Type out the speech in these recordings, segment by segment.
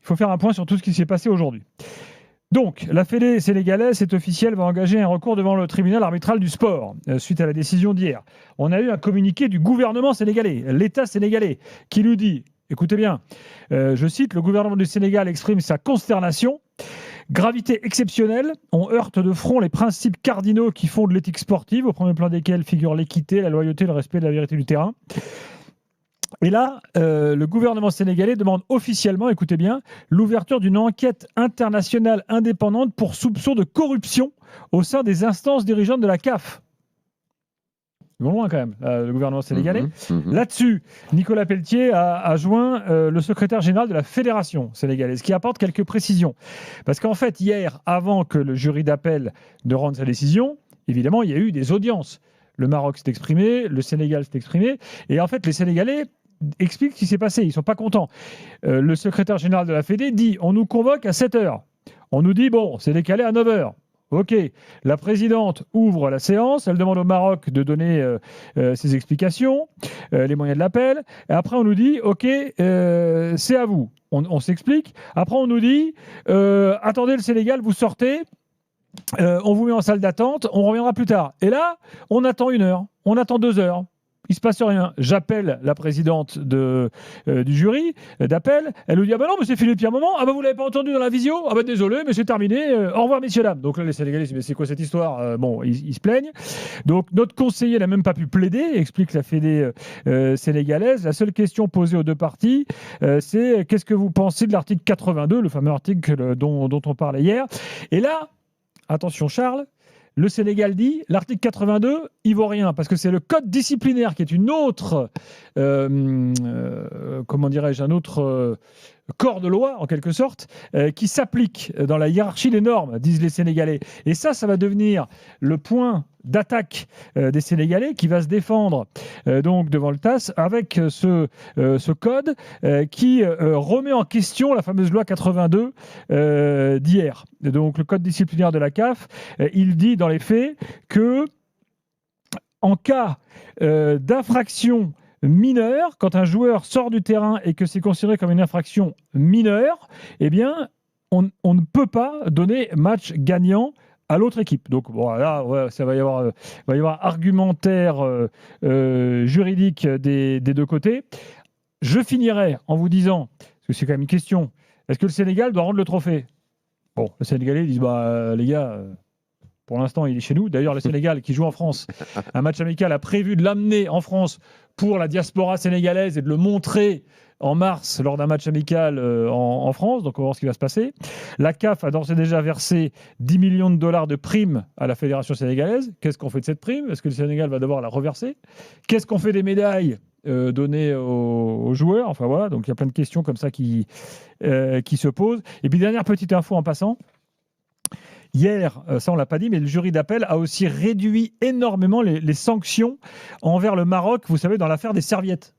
faut faire un point sur tout ce qui s'est passé aujourd'hui. Donc, la Fédé sénégalaise, c'est officiel, va engager un recours devant le tribunal arbitral du sport suite à la décision d'hier. On a eu un communiqué du gouvernement sénégalais, l'État sénégalais, qui nous dit, écoutez bien, je cite, le gouvernement du Sénégal exprime sa consternation. Gravité exceptionnelle, on heurte de front les principes cardinaux qui fondent l'éthique sportive, au premier plan desquels figurent l'équité, la loyauté, le respect de la vérité du terrain. Et là, le gouvernement sénégalais demande officiellement, écoutez bien, l'ouverture d'une enquête internationale indépendante pour soupçon de corruption au sein des instances dirigeantes de la CAF. Ils vont loin quand même, le gouvernement sénégalais. Là-dessus, Nicolas Pelletier a joint le secrétaire général de la Fédération sénégalaise, qui apporte quelques précisions. Parce qu'en fait, hier, avant que le jury d'appel ne rende sa décision, évidemment, il y a eu des audiences. Le Maroc s'est exprimé, le Sénégal s'est exprimé, et en fait, les Sénégalais expliquent ce qui s'est passé, ils ne sont pas contents. Le secrétaire général de la Fédé dit, on nous convoque à 7h. On nous dit, bon, c'est décalé à 9h. Ok, la présidente ouvre la séance, elle demande au Maroc de donner ses explications, les moyens de l'appel, et après on nous dit, ok, c'est à vous. On s'explique. Après on nous dit, attendez le Sénégal, vous sortez, on vous met en salle d'attente, on reviendra plus tard. Et là, on attend 1 heure, on attend 2 heures. Il ne se passe rien. J'appelle la présidente du jury d'appel. Elle nous dit, ah ben non, mais c'est fini depuis un moment. Ah ben vous ne l'avez pas entendu dans la visio. Ah ben désolé, mais c'est terminé. Au revoir, messieurs, dames. Donc là, les Sénégalais disent, mais c'est quoi cette histoire? Bon, ils se plaignent. Donc notre conseiller n'a même pas pu plaider, explique la Fédé sénégalaise. La seule question posée aux deux parties, c'est qu'est-ce que vous pensez de l'article 82, le fameux article dont on parlait hier. Et là, attention Charles, le Sénégal dit, l'article 82, il vaut rien, parce que c'est le code disciplinaire qui est une autre, comment dirais-je, un autre corps de loi, en quelque sorte, qui s'applique dans la hiérarchie des normes, disent les Sénégalais. Et ça va devenir le point d'attaque des Sénégalais qui va se défendre donc devant le TAS avec ce code qui remet en question la fameuse loi 82 d'hier. Donc le code disciplinaire de la CAF, il dit dans les faits que en cas d'infraction mineure, quand un joueur sort du terrain et que c'est considéré comme une infraction mineure, eh bien on ne peut pas donner match gagnant à l'autre équipe. Donc bon, là, ouais, ça va y avoir argumentaire juridique des deux côtés. Je finirai en vous disant, parce que c'est quand même une question, est-ce que le Sénégal doit rendre le trophée? Bon, les Sénégalais disent, les gars, pour l'instant, il est chez nous. D'ailleurs, le Sénégal, qui joue en France, un match amical, a prévu de l'amener en France pour la diaspora sénégalaise et de le montrer en mars lors d'un match amical en France. Donc, on va voir ce qui va se passer. La CAF a d'ores et déjà versé 10 millions de dollars de primes à la Fédération sénégalaise. Qu'est-ce qu'on fait de cette prime? Est-ce que le Sénégal va devoir la reverser? Qu'est-ce qu'on fait des médailles données aux joueurs? Enfin, voilà. Donc, il y a plein de questions comme ça qui se posent. Et puis, dernière petite info en passant. Hier, ça on ne l'a pas dit, mais le jury d'appel a aussi réduit énormément les sanctions envers le Maroc, vous savez, dans l'affaire des serviettes.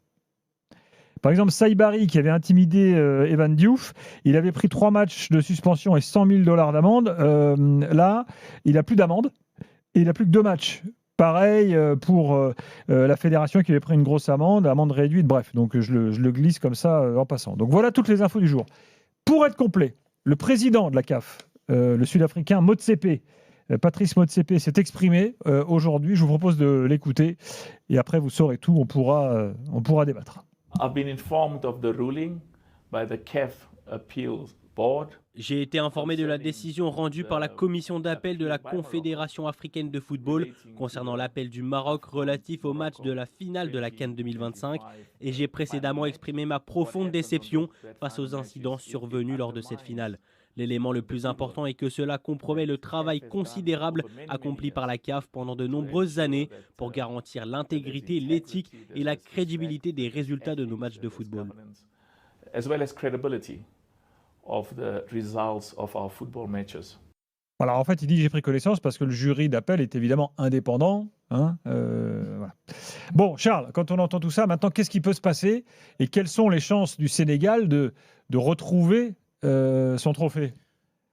Par exemple, Saïbari, qui avait intimidé Evan Diouf, il avait pris 3 matchs de suspension et 100 000 $ d'amende. Là, il n'a plus d'amende et il n'a plus que 2 matchs. Pareil pour la fédération qui avait pris une grosse amende réduite. Bref, donc je le glisse comme ça en passant. Donc voilà toutes les infos du jour. Pour être complet, le président de la CAF, le Sud-Africain Motsepe, Patrice Motsepe s'est exprimé aujourd'hui. Je vous propose de l'écouter et après vous saurez tout. On pourra débattre. I've been informed of the ruling by the CAF Appeals Board. J'ai été informé de la décision rendue par la commission d'appel de la Confédération africaine de football concernant l'appel du Maroc relatif au match de la finale de la CAN 2025 et j'ai précédemment exprimé ma profonde déception face aux incidents survenus lors de cette finale. L'élément le plus important est que cela compromet le travail considérable accompli par la CAF pendant de nombreuses années pour garantir l'intégrité, l'éthique et la crédibilité des résultats de nos matchs de football. As well as credibility of the results of our football matches. Alors en fait, il dit j'ai pris connaissance parce que le jury d'appel est évidemment indépendant. Voilà. Bon, Charles, quand on entend tout ça, maintenant, qu'est-ce qui peut se passer et quelles sont les chances du Sénégal de retrouver son trophée?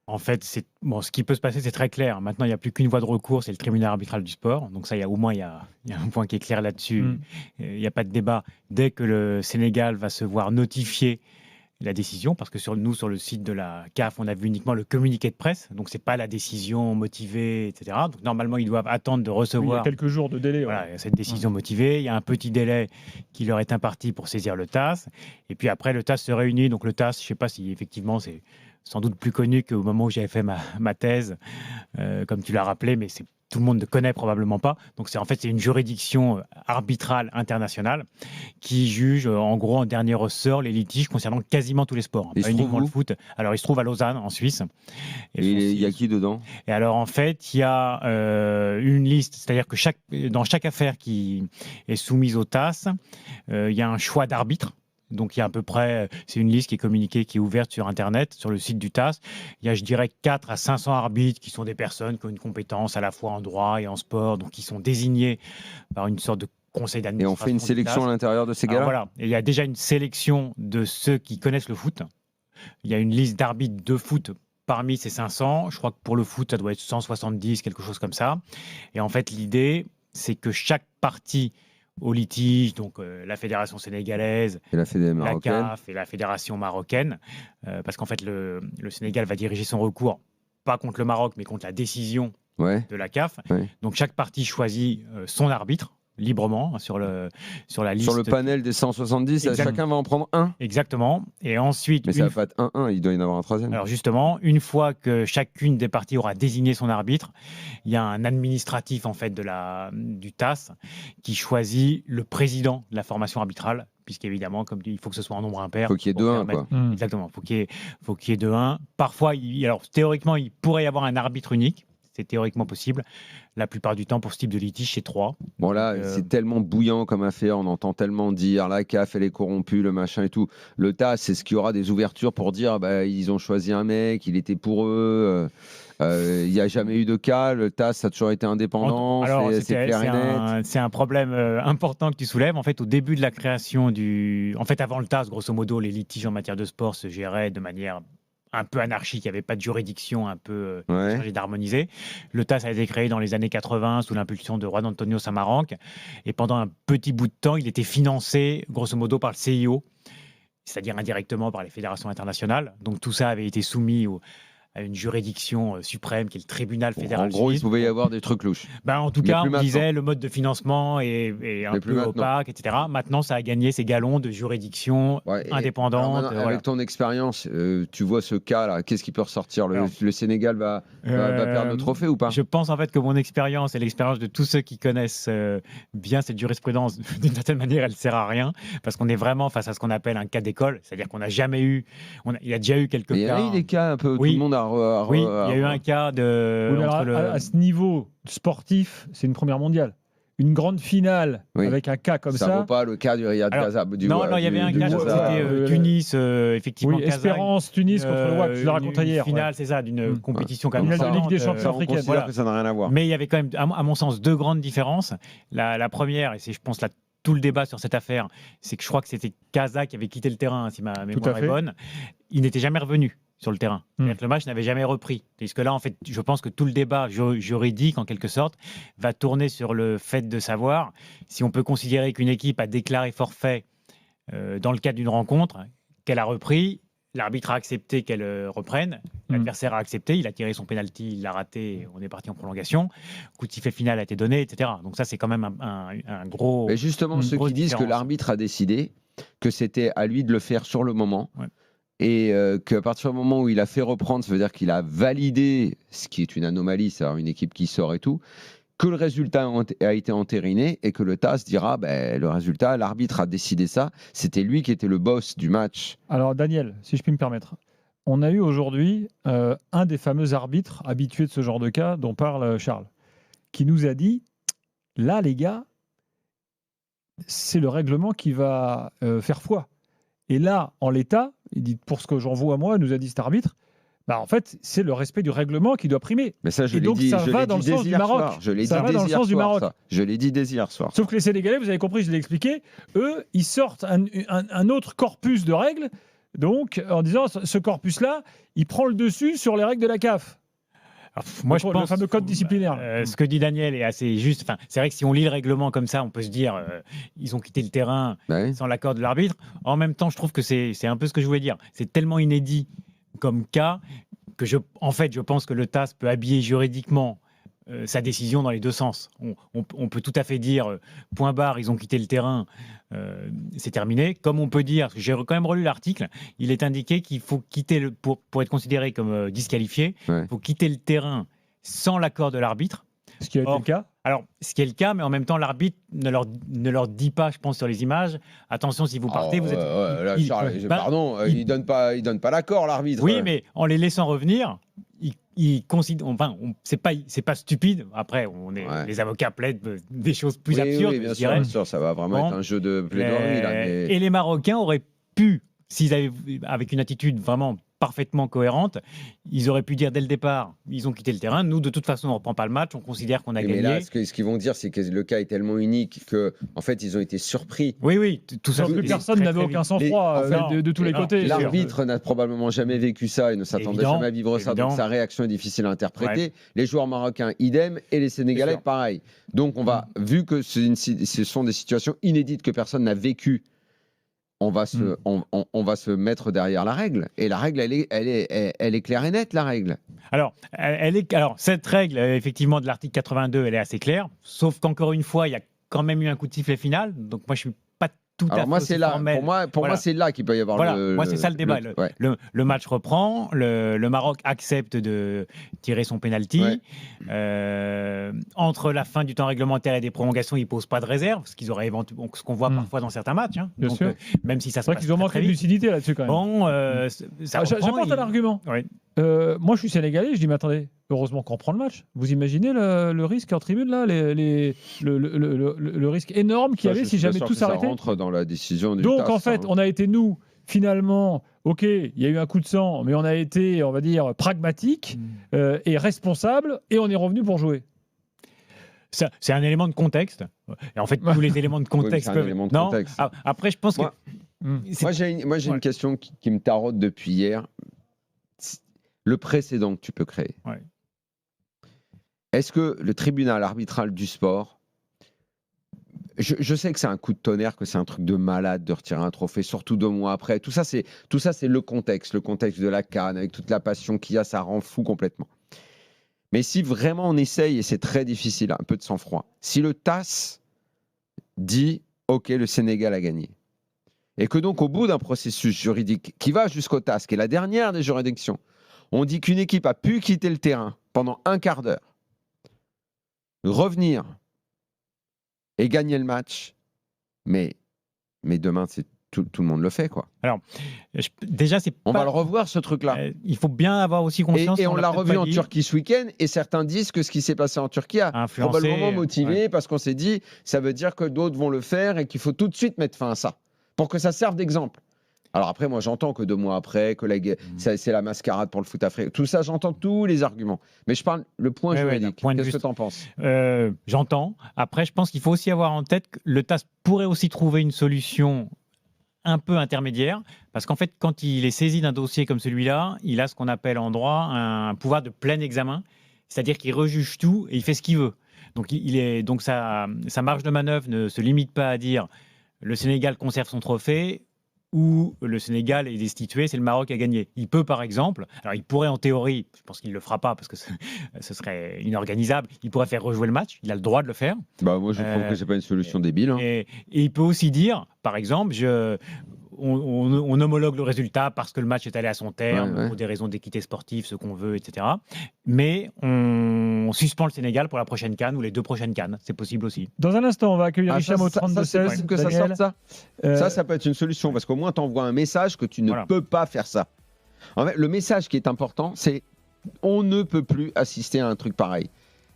En fait, ce qui peut se passer, c'est très clair. Maintenant, il n'y a plus qu'une voie de recours, c'est le tribunal arbitral du sport. Donc ça, au moins, il y a un point qui est clair là-dessus. Il n'y a pas de débat. Dès que le Sénégal va se voir notifier la décision, parce que sur le site de la CAF, on a vu uniquement le communiqué de presse, donc c'est pas la décision motivée, etc. Donc normalement, ils doivent attendre de Oui, il y recevoir a quelques jours de délai. voilà, cette décision motivée. Il y a un petit délai qui leur est imparti pour saisir le TAS, et puis après, le TAS se réunit. Donc le TAS, je ne sais pas si effectivement c'est sans doute plus connu qu'au moment où j'avais fait ma thèse, comme tu l'as rappelé, mais tout le monde ne connaît probablement pas. Donc c'est une juridiction arbitrale internationale qui juge en gros en dernier ressort les litiges concernant quasiment tous les sports, Il pas se trouve uniquement où le foot. Alors il se trouve à Lausanne en Suisse. Et il y a qui dedans? Et alors en fait il y a une liste, c'est-à-dire que dans chaque affaire qui est soumise au TAS, il y a un choix d'arbitre. Donc il y a à peu près, c'est une liste qui est communiquée, qui est ouverte sur Internet, sur le site du TAS. Il y a, je dirais, 4 à 500 arbitres qui sont des personnes qui ont une compétence à la fois en droit et en sport, donc qui sont désignés par une sorte de conseil Et d'administration. on fait une sélection à l'intérieur de ces Alors gars-là? voilà, et il y a déjà une sélection de ceux qui connaissent le foot. Il y a une liste d'arbitres de foot parmi ces 500. Je crois que pour le foot, ça doit être 170, quelque chose comme ça. Et en fait, l'idée, c'est que chaque partie au litige, donc la fédération sénégalaise, Et la fédé la marocaine? CAF et la fédération marocaine, parce qu'en fait le Sénégal va diriger son recours pas contre le Maroc mais contre la décision Ouais. de la CAF. Ouais. Donc chaque partie choisit son arbitre librement sur la liste. Sur le panel des 170, Exact. chacun va en prendre un. Exactement. Et ensuite, Mais ça va pas être 1-1, il doit y en avoir un troisième. alors justement, une fois que chacune des parties aura désigné son arbitre, il y a un administratif en fait du TAS qui choisit le président de la formation arbitrale, puisqu'évidemment, comme il faut que ce soit en nombre impair. Faut qu'il y ait pour 2-1, permettre- quoi. Exactement, faut qu'il y ait 2-1. Parfois, alors théoriquement, il pourrait y avoir un arbitre unique. C'est théoriquement possible. La plupart du temps, pour ce type de litige, c'est 3. Bon là, c'est tellement bouillant comme affaire, on entend tellement dire la CAF elle est corrompue, le machin et tout. Le TAS, c'est ce qu'il y aura des ouvertures pour dire ils ont choisi un mec, il était pour eux. Il n'y a jamais eu de cas, le TAS ça a toujours été indépendant, Alors, c'est clair et net. c'est un problème important que tu soulèves. En fait, au début de la création En fait, avant le TAS, grosso modo, les litiges en matière de sport se géraient de manière un peu anarchique, il n'y avait pas de juridiction un peu chargée d'harmoniser. Le TAS a été créé dans les années 80 sous l'impulsion de Juan Antonio Samaranch, et pendant un petit bout de temps, il était financé grosso modo par le CIO, c'est-à-dire indirectement par les fédérations internationales. Donc tout ça avait été soumis à une juridiction suprême qui est le tribunal fédéral. En gros, il pouvait y avoir des trucs louches. En tout Mais cas, plus on maintenant. disait le mode de financement est un Mais plus peu maintenant. opaque, etc. Maintenant, ça a gagné ses galons de juridiction Ouais, et indépendante. alors maintenant, voilà. avec ton expérience, tu vois ce cas-là, qu'est-ce qui peut ressortir? Alors, Le Sénégal va perdre le trophée ou pas? Je pense en fait que mon expérience et l'expérience de tous ceux qui connaissent bien cette jurisprudence, d'une certaine manière, elle ne sert à rien, parce qu'on est vraiment face à ce qu'on appelle un cas d'école, c'est-à-dire qu'on n'a jamais eu... Il y a déjà eu quelques Mais il y cas... a eu des cas un peu, Oui. tout le monde a... Oui, il y a eu un cas de... Oui, mais alors, à ce niveau sportif, c'est une première mondiale. Une grande finale Oui. avec un cas comme ça ça. vaut pas le cas du Riyad Alors, Gaza. Non, il y avait un cas, c'était Tunis, effectivement. Oui, Kazan, Espérance, Tunis contre le WAC, je l'ai raconté une hier. finale, ouais. c'est ça, d'une compétition quand Finale même. de Ligue des Champions Ça, on africaine. considère que ça n'a rien à voir. Mais il y avait quand même, à mon sens, deux grandes différences. La première, et c'est, je pense, là, tout le débat sur cette affaire, c'est que je crois que c'était Kaza qui avait quitté le terrain, si ma mémoire est bonne. Il n'était jamais revenu sur le terrain. C'est-à-dire que le match n'avait jamais repris. Puisque là, en fait, je pense que tout le débat juridique, en quelque sorte, va tourner sur le fait de savoir si on peut considérer qu'une équipe a déclaré forfait dans le cadre d'une rencontre, qu'elle a repris, l'arbitre a accepté qu'elle reprenne, l'adversaire a accepté, il a tiré son pénalty, il l'a raté, on est parti en prolongation, coup de sifflet final a été donné, etc. Donc ça, c'est quand même un gros... Mais justement, ceux qui disent que l'arbitre a décidé que c'était à lui de le faire sur le moment, et qu'à partir du moment où il a fait reprendre, ça veut dire qu'il a validé, ce qui est une anomalie, c'est-à-dire une équipe qui sort et tout, que le résultat a été entériné et que le TAS dira le résultat, l'arbitre a décidé ça, c'était lui qui était le boss du match. Alors Daniel, si je puis me permettre, on a eu aujourd'hui un des fameux arbitres habitués de ce genre de cas dont parle Charles, qui nous a dit, là les gars, c'est le règlement qui va faire foi. Et là, en l'état, il dit, pour ce que j'en vois moi, nous a dit cet arbitre, en fait, c'est le respect du règlement qui doit primer. Mais ça, je et l'ai donc, dit, ça je va l'ai dans le dit sens dès du hier Maroc. soir. Je l'ai dit Ça va dans le dès sens hier du soir, Maroc. ça. Je l'ai dit dès hier soir. Sauf que les Sénégalais, vous avez compris, je l'ai expliqué, eux, ils sortent un autre corpus de règles, donc en disant, ce corpus-là, il prend le dessus sur les règles de la CAF. Moi, je pense le fameux code disciplinaire. Ce que dit Daniel est assez juste. Enfin, c'est vrai que si on lit le règlement comme ça, on peut se dire ils ont quitté le terrain sans l'accord de l'arbitre. En même temps, je trouve que c'est un peu ce que je voulais dire. C'est tellement inédit comme cas que je pense que le TAS peut habiller juridiquement sa décision dans les deux sens. On peut tout à fait dire point barre, ils ont quitté le terrain, c'est terminé. Comme on peut dire, j'ai quand même relu l'article, il est indiqué qu'il faut quitter pour être considéré comme disqualifié, il faut quitter le terrain sans l'accord de l'arbitre. Ce qui a été le cas. Alors, ce qui est le cas, mais en même temps, l'arbitre ne leur dit pas, je pense, sur les images, attention, si vous partez, vous êtes... Pardon, il donne pas l'accord, l'arbitre. Oui, mais en les laissant revenir, il considère, c'est pas stupide. Après, les avocats plaident des choses plus absurdes. Oui, bien sûr, ça va vraiment être un jeu de plaidoirie. Et les Marocains auraient pu, s'ils avaient, avec une attitude vraiment parfaitement cohérente, ils auraient pu dire dès le départ, ils ont quitté le terrain. Nous, de toute façon, on ne reprend pas le match, on considère qu'on a gagné. Mais là, ce qu'ils vont dire, c'est que le cas est tellement unique que, en fait, ils ont été surpris. Oui, tout ça. Plus personne n'avait aucun sang-froid de tous les côtés. L'arbitre n'a probablement jamais vécu ça et ne s'attendait jamais à vivre ça, donc sa réaction est difficile à interpréter. Ouais. Les joueurs marocains, idem, et les Sénégalais, pareil. Donc, vu que ce sont des situations inédites que personne n'a vécues, on va se mettre derrière la règle. Et la règle, elle est claire et nette, la règle. Alors, cette règle, effectivement, de l'article 82, elle est assez claire. Sauf qu'encore une fois, il y a quand même eu un coup de sifflet final. Donc, moi, je suis pas tout à fait moi, c'est là. formel. Pour moi, c'est là qu'il peut y avoir moi, c'est ça le débat. Le match reprend. Le Maroc accepte de tirer son pénalty. Ouais. Entre la fin du temps réglementaire et des prolongations, ils ne posent pas de réserve, ce qu'on voit parfois dans certains matchs. Hein. Bien sûr. Même si ça se c'est vrai qu'ils ont manqué de lucidité là-dessus quand même. Bon, j'apporte un argument. Ouais. Moi, je suis sénégalais. Je dis, mais attendez, heureusement qu'on reprend le match. Vous imaginez le risque en tribune là, le risque énorme qu'il y avait si jamais tout s'arrêtait. Ça rentre dans la décision du Donc TAS, en fait, on a été finalement, ok, il y a eu un coup de sang, mais on a été, on va dire, pragmatique et responsable, et on est revenu pour jouer. C'est un élément de contexte. Et en fait, tous les éléments de contexte peuvent. Non. Après, je pense que. Moi, j'ai une question qui me taraude depuis hier. Le précédent que tu peux créer. Ouais. Est-ce que le tribunal arbitral du sport, je sais que c'est un coup de tonnerre, que c'est un truc de malade de retirer un trophée, surtout 2 mois après. Tout ça, c'est le contexte de la CAN, avec toute la passion qu'il y a, ça rend fou complètement. Mais si vraiment on essaye, et c'est très difficile, un peu de sang-froid, si le TAS dit « Ok, le Sénégal a gagné », et que donc au bout d'un processus juridique qui va jusqu'au TAS, qui est la dernière des juridictions, on dit qu'une équipe a pu quitter le terrain pendant un quart d'heure, revenir et gagner le match, mais demain, tout le monde le fait, quoi. Alors, déjà, on va le revoir, ce truc-là. Il faut bien avoir aussi conscience. Et on l'a revu en Turquie ce week-end, et certains disent que ce qui s'est passé en Turquie a probablement motivé, parce qu'on s'est dit, ça veut dire que d'autres vont le faire et qu'il faut tout de suite mettre fin à ça, pour que ça serve d'exemple. Alors après, moi, j'entends que 2 mois après, c'est la mascarade pour le foot africain. Tout ça, j'entends tous les arguments. Mais je parle le point juridique. Qu'est-ce que tu en penses ? J'entends. Après, je pense qu'il faut aussi avoir en tête que le TAS pourrait aussi trouver une solution un peu intermédiaire. Parce qu'en fait, quand il est saisi d'un dossier comme celui-là, il a ce qu'on appelle en droit un pouvoir de plein examen. C'est-à-dire qu'il rejuge tout et il fait ce qu'il veut. Donc sa marge de manœuvre ne se limite pas à dire le Sénégal conserve son trophée où le Sénégal est destitué, c'est le Maroc qui a gagné. Il peut, par exemple, alors il pourrait en théorie, je pense qu'il ne le fera pas parce que ce serait inorganisable, il pourrait faire rejouer le match, il a le droit de le faire. Moi, je trouve que ce n'est pas une solution débile. Hein. Et il peut aussi dire, par exemple, on homologue le résultat parce que le match est allé à son terme, pour des raisons d'équité sportive, ce qu'on veut, etc. Mais on suspend le Sénégal pour la prochaine CAN ou les 2 prochaines CAN. C'est possible aussi. Dans un instant, on va accueillir Hicham au 32-16. C'est possible que ça sorte ça. Ça peut être une solution parce qu'au moins, tu envoies un message que tu ne peux pas faire ça. En fait, le message qui est important, c'est on ne peut plus assister à un truc pareil.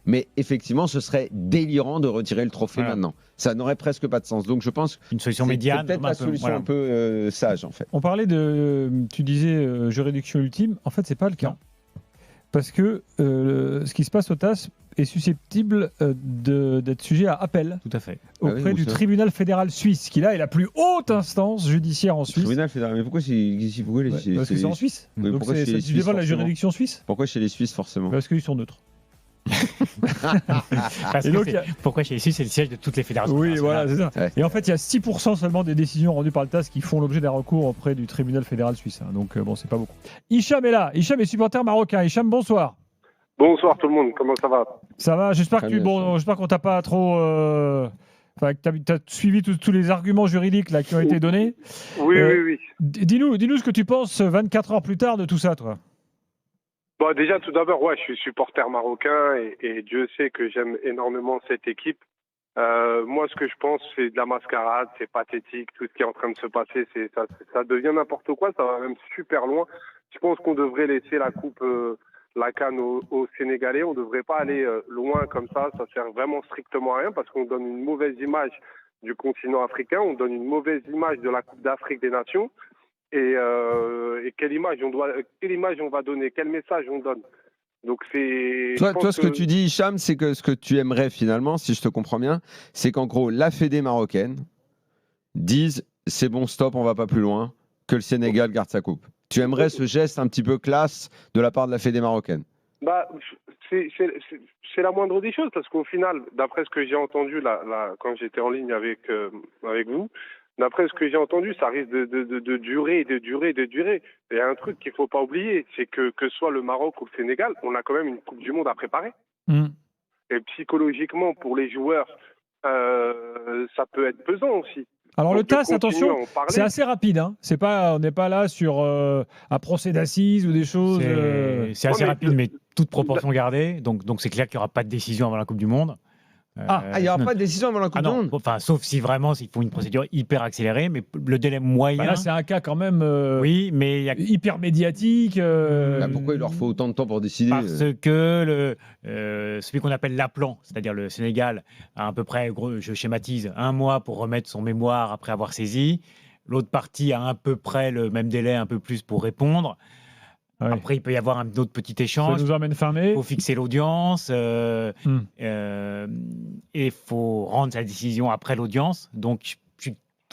Mais effectivement, ce serait délirant de retirer le trophée maintenant. Ça n'aurait presque pas de sens. Donc je pense une solution médiane, c'est peut-être la solution un peu sage en fait. On parlait tu disais juridiction ultime. En fait, c'est pas le cas. Parce que ce qui se passe au TAS est susceptible d'être sujet à appel. Tout à fait. Auprès du tribunal fédéral suisse, qui là est la plus haute instance judiciaire en Suisse. Tribunal fédéral, mais pourquoi Parce que c'est en Suisse. Oui, donc pourquoi ça dépend de la juridiction suisse. Pourquoi chez les Suisses forcément? Parce qu'ils sont neutres. Pourquoi chez les Suisses, c'est le siège de toutes les fédérations? Oui, voilà, c'est ça. Ouais. Et en fait, il y a 6% seulement des décisions rendues par le TAS qui font l'objet d'un recours auprès du tribunal fédéral suisse. Donc, bon, c'est pas beaucoup. Hicham est là. Hicham est supporter marocain. Hicham, bonsoir. Bonsoir tout le monde, comment ça va? Ça va, j'espère Très bien, j'espère qu'on t'a pas trop. Enfin, que tu as suivi tous les arguments juridiques là, qui ont été donnés. Oui. Dis-nous ce que tu penses 24 heures plus tard de tout ça, toi. Bon, déjà, tout d'abord, je suis supporter marocain et Dieu sait que j'aime énormément cette équipe. Moi, ce que je pense, c'est de la mascarade, c'est pathétique, tout ce qui est en train de se passer, ça devient n'importe quoi, ça va même super loin. Je pense qu'on devrait laisser la coupe, la CAN aux Sénégalais, on ne devrait pas aller loin comme ça sert vraiment strictement à rien parce qu'on donne une mauvaise image du continent africain, on donne une mauvaise image de la Coupe d'Afrique des Nations. Et quelle image on va donner, quel message on donne. Donc c'est. Toi, ce que tu dis, Hicham, c'est que ce que tu aimerais finalement, si je te comprends bien, c'est qu'en gros, la Fédé marocaine dise c'est bon, stop, on va pas plus loin, que le Sénégal garde sa coupe. Tu aimerais ce geste un petit peu classe de la part de la Fédé marocaine? Bah, c'est la moindre des choses parce qu'au final, d'après ce que j'ai entendu quand j'étais en ligne avec vous. D'après ce que j'ai entendu, ça risque de durer. Il y a un truc qu'il ne faut pas oublier, c'est que ce soit le Maroc ou le Sénégal, on a quand même une Coupe du Monde à préparer. Et psychologiquement, pour les joueurs, ça peut être pesant aussi. Alors donc le TAS, attention, c'est assez rapide. Hein. On n'est pas là sur un procès d'assises ou des choses. C'est assez rapide, mais toute proportion gardée. Donc c'est clair qu'il n'y aura pas de décision avant la Coupe du Monde. Il n'y aura pas de décision avant la Coupe du Monde. Enfin, sauf si vraiment ils font une procédure hyper accélérée, mais le délai moyen. Là, c'est un cas quand même oui, mais hyper médiatique. Pourquoi il leur faut autant de temps pour décider? Parce que celui qu'on appelle l'appelant, c'est-à-dire le Sénégal, a à peu près, je schématise, 1 mois pour remettre son mémoire après avoir saisi. L'autre partie a à peu près le même délai, un peu plus pour répondre. Ouais. Après, il peut y avoir un autre petit échange. Ça nous emmène fin mai. Il faut fixer l'audience et il faut rendre sa décision après l'audience. Donc,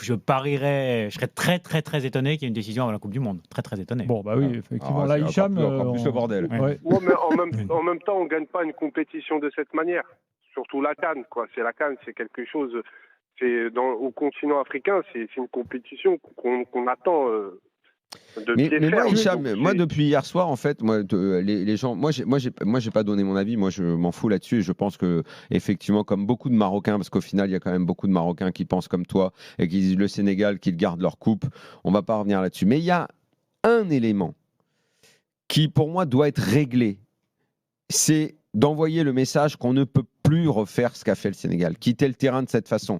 je parierais, je serais très, très, très étonné qu'il y ait une décision avant la Coupe du Monde. Très, très étonné. Bon, bah oui, effectivement. Là, Hicham. Encore plus le bordel. Ouais. Ouais, mais en même temps, on ne gagne pas une compétition de cette manière. Surtout la CAN, quoi. C'est la CAN, c'est quelque chose. Au continent africain, c'est une compétition qu'on attend. Mais moi, Hicham, depuis hier soir, en fait, les gens, moi, j'ai pas donné mon avis. Moi, je m'en fous là-dessus. Et je pense que, effectivement, comme beaucoup de Marocains, parce qu'au final, il y a quand même beaucoup de Marocains qui pensent comme toi et qui disent le Sénégal, qu'ils gardent leur coupe. On va pas revenir là-dessus. Mais il y a un élément qui, pour moi, doit être réglé. C'est d'envoyer le message qu'on ne peut plus refaire ce qu'a fait le Sénégal, quitter le terrain de cette façon,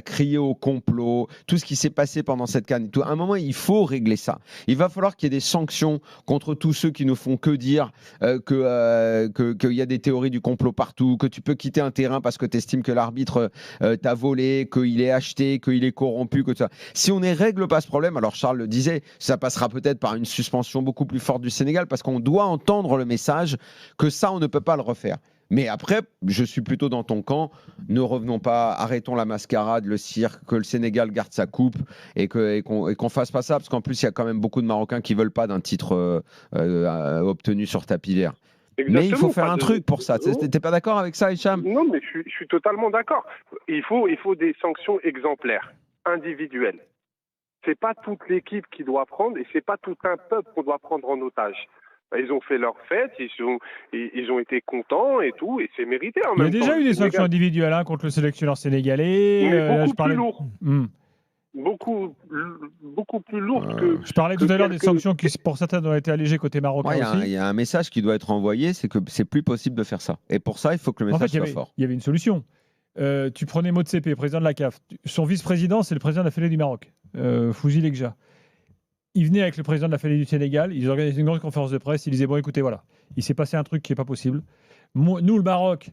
crier au complot, tout ce qui s'est passé pendant cette CAN. À un moment, il faut régler ça. Il va falloir qu'il y ait des sanctions contre tous ceux qui ne font que dire qu'il y a des théories du complot partout, que tu peux quitter un terrain parce que tu estimes que l'arbitre t'a volé, qu'il est acheté, qu'il est corrompu, que ça. Si on ne règle pas ce problème, alors Charles le disait, ça passera peut-être par une suspension beaucoup plus forte du Sénégal parce qu'on doit entendre le message que ça, on ne peut pas le refaire. Mais après, je suis plutôt dans ton camp. Ne revenons pas, arrêtons la mascarade, le cirque, que le Sénégal garde sa coupe et qu'on fasse pas ça, parce qu'en plus, il y a quand même beaucoup de Marocains qui veulent pas d'un titre obtenu sur tapis vert. Exactement, mais il faut faire un truc pour ça. T'es pas d'accord avec ça, Hicham? Non, mais je suis totalement d'accord. Il faut des sanctions exemplaires, individuelles. C'est pas toute l'équipe qui doit prendre et c'est pas tout un peuple qu'on doit prendre en otage. Ils ont fait leur fête, ils ont été contents et tout, et c'est mérité. Il y a déjà eu des sanctions individuelles contre le sélectionneur sénégalais. Mais beaucoup plus lourd. Beaucoup plus lourd que. Je parlais tout à l'heure des sanctions qui, pour certaines, ont été allégées côté marocain aussi. Il y a un message qui doit être envoyé, c'est que c'est plus possible de faire ça. Et pour ça, il faut que le message soit fort. Il y avait une solution. Tu prenais Motsepe, président de la CAF. Son vice-président, c'est le président de la Fédé du Maroc, Fouzi Lekja. Il venait avec le président de la Fédé du Sénégal, ils organisaient une grande conférence de presse, ils disaient, bon écoutez, voilà, il s'est passé un truc qui n'est pas possible. Nous, le Maroc,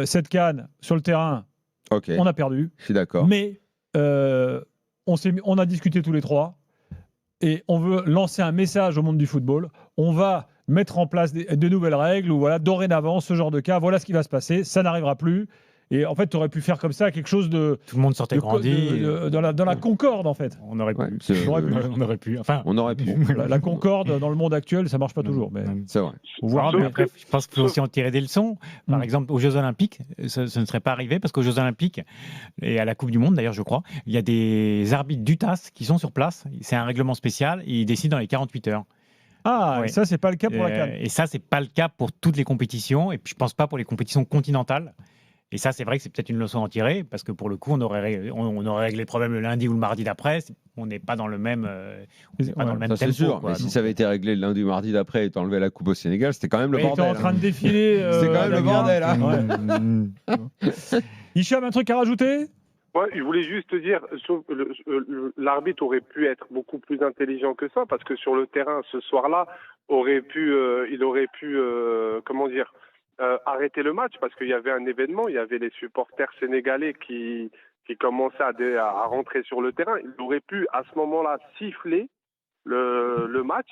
cette CAN, sur le terrain, on a perdu. Je suis d'accord. Mais on a discuté tous les trois, et on veut lancer un message au monde du football. On va mettre en place de nouvelles règles ou voilà, dorénavant, ce genre de cas, voilà ce qui va se passer, ça n'arrivera plus. Et en fait, tu aurais pu faire comme ça quelque chose de. Tout le monde sortait grandi. Dans la concorde, en fait. On aurait pu. On aurait pu. Enfin, on aurait pu. La concorde, dans le monde actuel, ça marche pas toujours. Mais... C'est vrai. Je pense qu'il faut aussi en tirer des leçons. Par exemple, aux Jeux Olympiques, ce ne serait pas arrivé parce qu'aux Jeux Olympiques et à la Coupe du Monde, d'ailleurs, je crois, il y a des arbitres d'UTAS qui sont sur place. C'est un règlement spécial et ils décident dans les 48 heures. Ah, ouais. Et ça, c'est pas le cas pour la CAN. Et ça, c'est pas le cas pour toutes les compétitions. Et puis, je pense pas pour les compétitions continentales. Et ça, c'est vrai que c'est peut-être une leçon à en tirer, parce que pour le coup, on aurait réglé le problème le lundi ou le mardi d'après. On n'est pas dans le même, dans le même tempo. C'est sûr, mais si ça avait été réglé le lundi ou mardi d'après et t'enlevais la coupe au Sénégal, c'était quand même le bordel. Il était en train de défiler. C'était quand même le bordel. Hicham, un truc à rajouter ? Ouais, je voulais juste te dire, l'arbitre aurait pu être beaucoup plus intelligent que ça, parce que sur le terrain, ce soir-là, il aurait pu, arrêter le match, parce qu'il y avait un événement, il y avait les supporters sénégalais qui commençaient à rentrer sur le terrain. Il aurait pu, à ce moment-là, siffler le match,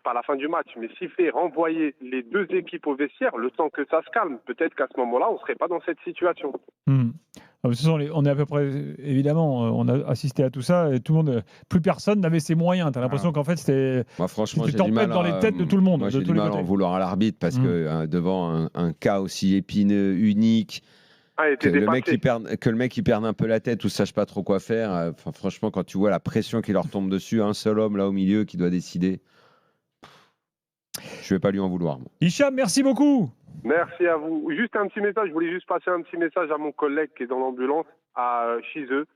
pas la fin du match, mais siffler, renvoyer les deux équipes au vestiaire, le temps que ça se calme. Peut-être qu'à ce moment-là, on ne serait pas dans cette situation. De toute façon, on est à peu près, évidemment, on a assisté à tout ça et tout le monde, plus personne n'avait ses moyens. Tu as l'impression qu'en fait, c'était une tempête dans les têtes de tout le monde. Moi, j'ai du mal à en vouloir à l'arbitre parce que devant un cas aussi épineux, unique, que le mec il perde un peu la tête ou sache pas trop quoi faire. Franchement, quand tu vois la pression qui leur tombe dessus, un seul homme là au milieu qui doit décider, je vais pas lui en vouloir. Moi. Hicham, merci beaucoup. Merci à vous. Juste un petit message, je voulais juste passer un petit message à mon collègue qui est dans l'ambulance à Chizeux.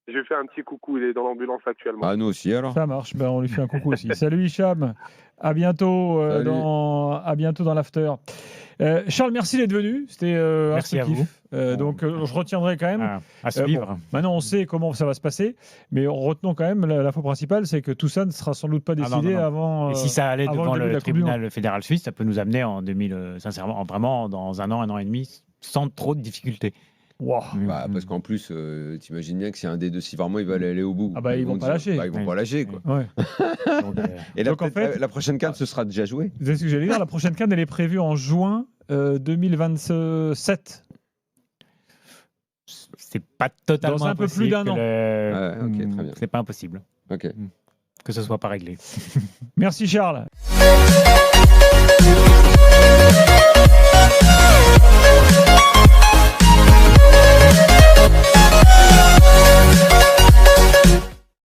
Je lui fais un petit coucou, il est dans l'ambulance actuellement. Ah, nous aussi alors. Ça marche, on lui fait un coucou aussi. Salut Hicham, à bientôt, dans l'after. Charles, merci d'être venu, c'était merci instructif. À vous. Donc je retiendrai quand même. À suivre. Maintenant on sait comment ça va se passer, mais retenons quand même l'info principale, c'est que tout ça ne sera sans doute pas décidé avant. Et si ça allait devant le tribunal fédéral suisse, ça peut nous amener sincèrement, vraiment dans un an et demi, sans trop de difficultés. Wow. Parce qu'en plus, t'imagines bien que si un des deux, si vraiment ils veulent aller au bout, ils vont pas lâcher. Ils vont pas lâcher, quoi. Ouais. Et là, en fait, la prochaine CAN, ce sera déjà joué. C'est ce que j'allais dire. La prochaine CAN, elle est prévue en juin 2027. C'est pas totalement dans un peu plus d'un an. Très bien. C'est pas impossible. Ok. Que ce soit pas réglé. Merci Charles.